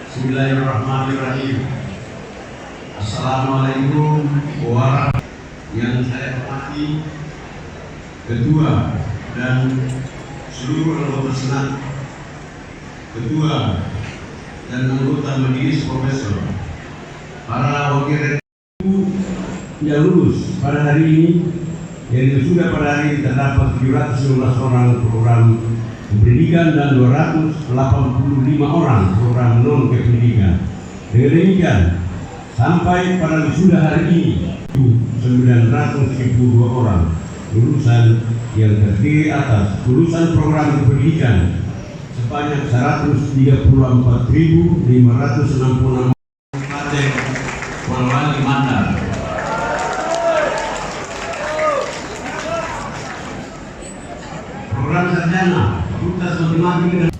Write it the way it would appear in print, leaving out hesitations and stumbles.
Bismillahirrahmanirrahim. Assalamualaikum warahmatullahi wabarakatuh. Yang saya hormati Ketua dan seluruh anggota Senat, Ketua dan anggota Majelis Profesor, para wakil rektor yang lulus pada hari ini, yang sudah pada hari ini terdapat 719 orang program pendidikan dan 285 orang program non kependidikan. Dengan demikian, sampai pada wisuda hari ini 972 orang lulusan yang terdiri atas lulusan program pendidikan sebanyak 134.566 Kabupaten Polewali Mandar. Program sarjana Fakultas Matematika